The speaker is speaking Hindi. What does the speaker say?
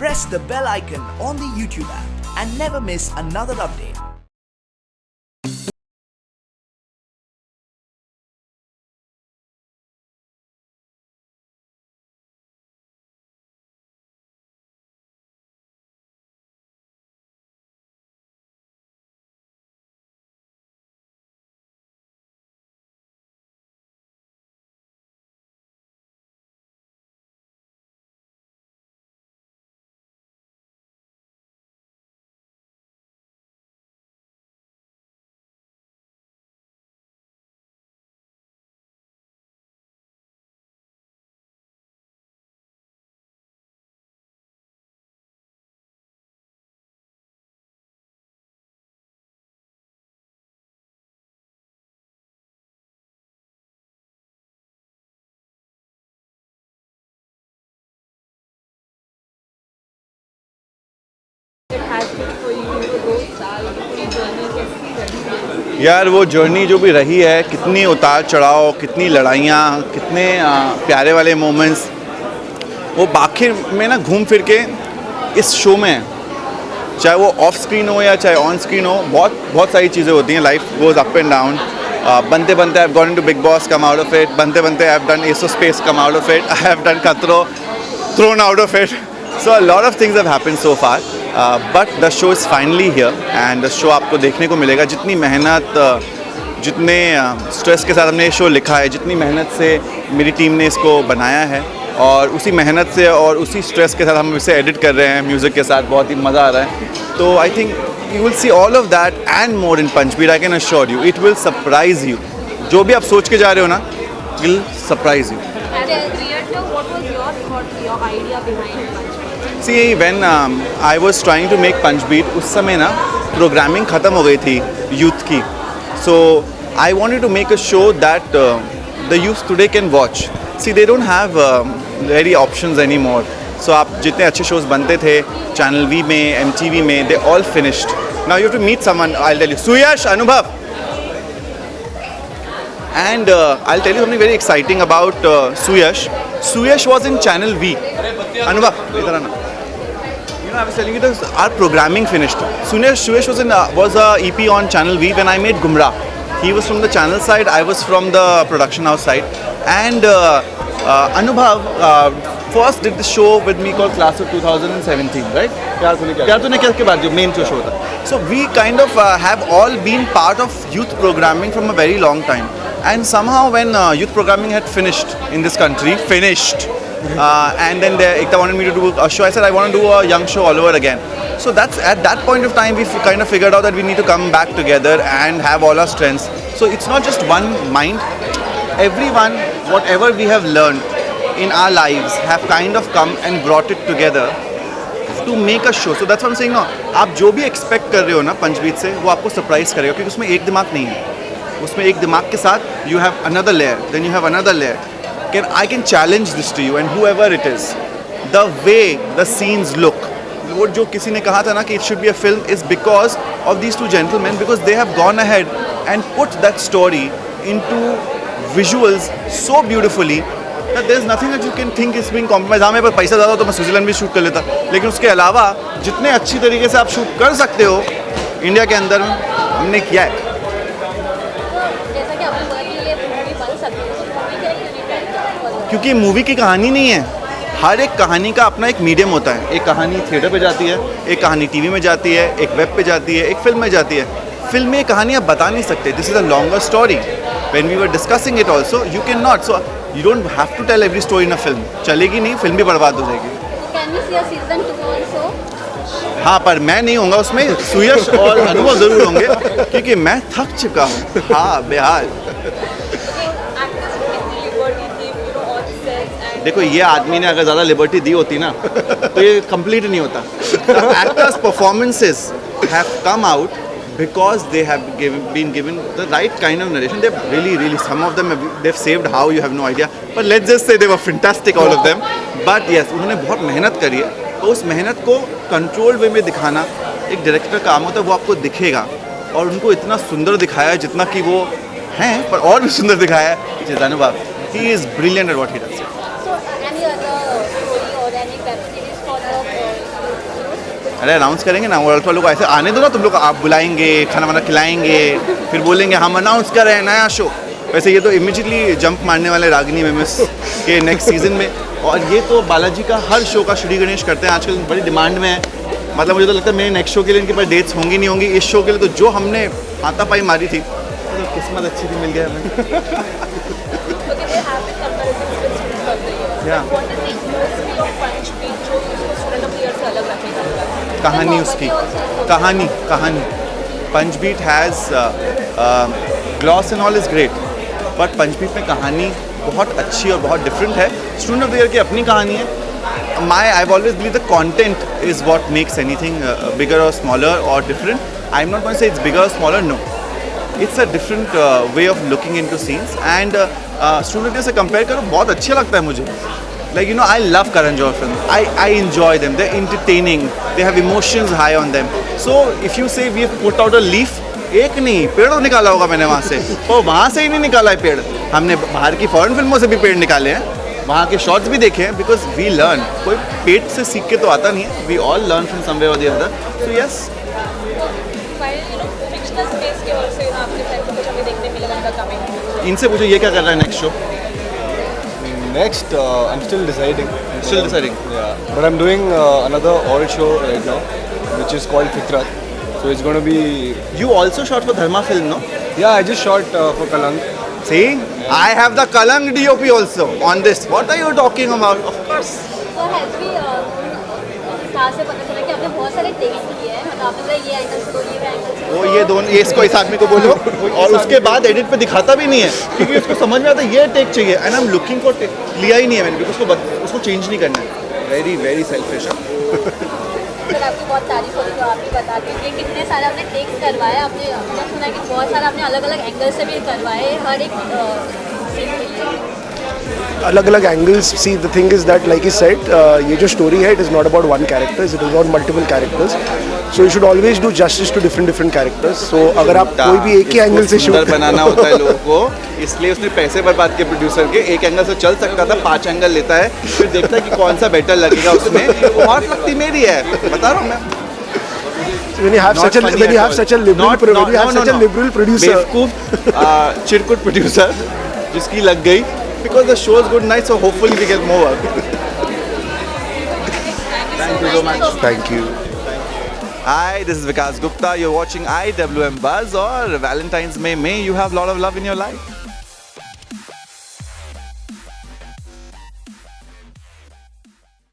press the bell icon on the YouTube app and never miss another update. यार वो जर्नी जो भी रही है, कितनी उतार चढ़ाव, कितनी लड़ाइयाँ, कितने प्यारे वाले मोमेंट्स, वो आखिर में ना घूम फिर के इस शो में, चाहे वो ऑफ स्क्रीन हो या चाहे ऑन स्क्रीन हो, बहुत सारी चीज़ें होती हैं. Life goes up and down. बनते बनते I have gone into Bigg Boss, come out of it. बनते बनते I have done ace of space, come out of it. I have done Khatron, thrown out of it. So a lot of things have happened so far, but the show is finally here and the show आपको देखने को मिलेगा. जितनी मेहनत, जितने स्ट्रेस के साथ हमने ये शो लिखा है, जितनी मेहनत से मेरी टीम ने इसको बनाया है, और उसी मेहनत से और उसी स्ट्रेस के साथ हम इसे एडिट कर रहे हैं म्यूज़िक के साथ. बहुत ही मज़ा आ रहा है. तो I think you will see all of that and more in Punchbeat. I can assure you, it will surprise you. जो भी आप सोच के जा रहे हो ना, will surprise you. See, when I was trying to make Punchbeat, उस समय ना प्रोग्रामिंग ख़त्म हो गई थी यूथ की. So I wanted to make a show that the youth today can watch. See, they don't have very options anymore. So आप जितने अच्छे shows बनते थे चैनल वी में, MTV में, they all finished. Now you have to meet someone. I'll tell you, Suyash, Anubhav. And I'll tell you something very exciting about Suyash. Suyash was in channel V. Anubhav, इधर आना. I was telling you that our programming finished. Suyash was a EP on Channel V when I made Gumrah. He was from the channel side, I was from the production house side. And Anubhav first did the show with me called Class of 2017, right? Pyar Tune Kya के बाद जो main show था. So we kind of have all been part of youth programming from a very long time. And somehow when youth programming had finished in this country, and then Ekta wanted me to do a show. I said I want to do a young show all over again. So that's at that point of time we kind of figured out that we need to come back together and have all our strengths. So it's not just one mind. Everyone, whatever we have learned in our lives, have kind of come and brought it together to make a show. So that's what I'm saying. No, आप जो भी expect कर रहे हो ना पंचबीट से, वो आपको surprise करेगा, क्योंकि उसमें एक दिमाग नहीं है. उसमें एक दिमाग के साथ you have another layer, then you have another layer. I can challenge this to you, and whoever it is, the way the scenes look, वो जो किसी ने कहा था ना कि it should be a film, is because of these two gentlemen, because they have gone ahead and put that story into visuals so beautifully that there's nothing that you can think is being compromised. हाँ, मेरे पास पैसा ज़्यादा तो मैं स्विट्ज़रलैंड भी शूट कर लेता, लेकिन उसके अलावा जितने अच्छी तरीके से आप शूट कर सकते हो इंडिया के अंदर में, हमने किया है. क्योंकि मूवी की कहानी नहीं है, हर एक कहानी का अपना एक मीडियम होता है. एक कहानी थिएटर पे जाती है, एक कहानी टीवी में जाती है, एक वेब पे जाती है, एक फिल्म में जाती है. फिल्म में कहानी आप बता नहीं सकते. This is a longer story. When we were discussing it also, you can not, so you don't have to tell every story in a film. चलेगी नहीं, फिल्म भी बर्बाद हो जाएगी. हाँ, पर मैं नहीं होऊंगा उसमें. सुयश और अनुभव ज़रूर होंगे, क्योंकि मैं थक चुका हूँ. हाँ, बेहाल. देखो, ये आदमी ने अगर ज़्यादा लिबर्टी दी होती ना तो ये कंप्लीट नहीं होता. Actors performances have come out because they have been given the right kind of narration. They've really, some of them they've saved how you have no idea. But let's just say they were fantastic, all of them. But yes, उन्होंने बहुत मेहनत करी है. तो उस मेहनत को कंट्रोल्ड वे में दिखाना एक डायरेक्टर का काम होता है. वो आपको दिखेगा, और उनको इतना सुंदर दिखाया है जितना कि वो हैं, पर और भी सुंदर दिखाया है. which is Anubhav. He is brilliant at what he does. So any other story or any web series for the अरे अनाउंस करेंगे ना, वर्ल्ड वालों को ऐसे आने दो ना, तुम लोग आप बुलाएंगे, खाना वाना खिलाएंगे, फिर बोलेंगे हम अनाउंस कर रहे हैं नया शो। वैसे ये तो इमीडिएटली जंप मारने वाले रागिनी मेमस के नेक्स्ट सीजन में। और ये तो बालाजी का हर शो का श्री गणेश करते हैं, आजकल बड़ी डिमांड में है। मतलब मुझे तो लगता है मेरे नेक्स्ट शो के लिए इनके पास डेट्स होंगी नहीं होंगी। इस शो के लिए तो जो हमने हाथापाई मारी थी, तो किस्मत अच्छी थी, मिल गया हमें। Okay, there have been comparisons with Student of the Year. Yeah. What is the USP of Punch Beat जो उसको Student of the Year से अलग रखेगा? कहानी Then उसकी, Mohammed also- कहानी Punchbeat has gloss and all is great, but Punchbeat में कहानी बहुत अच्छी और बहुत डिफरेंट है। स्टूडेंट ऑफ द ईयर की अपनी कहानी है। I've always believed the content is what makes anything bigger or smaller or different. I'm not going to say it's bigger or smaller, no. It's a different way of looking into scenes, and Student of the Year से compare करो बहुत अच्छा लगता है मुझे। Like, you know, I love Karan Johar films. I enjoy them. They're entertaining. They have emotions high on them. So if you say we have put out a leaf, एक नहीं पेड़ तो निकाला होगा मैंने वहाँ से, और वहाँ से ही नहीं निकाला है पेड़। हमने बाहर की फॉरेन फिल्मों से भी पेड़ निकाले हैं, वहाँ के शॉट्स भी देखे हैं, बिकॉज वी लर्न। कोई पेट से सीख के तो आता नहीं है, we all learn from someway और the other. So yes, fictional space के वजह से आपके फ्रेंड को कुछ हमें देखने मिलेगा इनका कमिंग। इनसे पूछो ये क्या कर रहा है next show. Next, I'm still deciding. Still deciding. Yeah, but I'm doing another oral show right now, which is called Fitrat. So it's going to be. You also shot for Dharma film, no? Yeah, I just shot for Kalang. See, I have the Kalang DOP also on this. What are you talking about? Of course. तो हैज भी कहाँ से पता चला कि आपने बहुत सारे टेक्स किए हैं, मतलब आपने बोला ये एंगल से दो, ये एंगल से वो ये दोनों, ये इसको इस आदमी को बोलो, और उसके बाद एडिट पे दिखाता भी नहीं है, क्योंकि उसको समझ में आता है ये टेक चाहिए, and I am looking for take. लिया ही नहीं है मैंने, बिकॉज उसको चेंज नहीं करना है। Very very selfish. सर आपकी बहुत तारीफ होती तो आप भी बता दीजिए कितने सारे आपने टेक्स करवाए। आपने हमने सुना है कि बहुत सारे आपने अलग अलग एंगल से भी करवाए हर एक सीन के लिए। अलग अलग angles. See the thing is that like he said, ये जो स्टोरी है it is not about one character, it is about multiple characters. So you should always do justice to different characters. So अगर आप कोई भी एक ही एंगल से शूट बनाना होता है लोगों को, इसलिए उसने पैसे बर्बाद किए प्रोड्यूसर के। एक एंगल से चल सकता था, 5 एंगल लेता है, फिर देखता है कि कौन सा बेटर लगेगा उसमें। बहुत लगती मेरी है, बता रहा हूँ मैं। when you have such a liberal producer, बेवकूफ चिरकुट प्रोड्यूसर जिसकी लग गई, because the show is good night, so hopefully we get more work. Thank you so much. thank you. Hi, this is Vikas Gupta. You're watching IWM Buzz, or Valentine's May you have a lot of love in your life.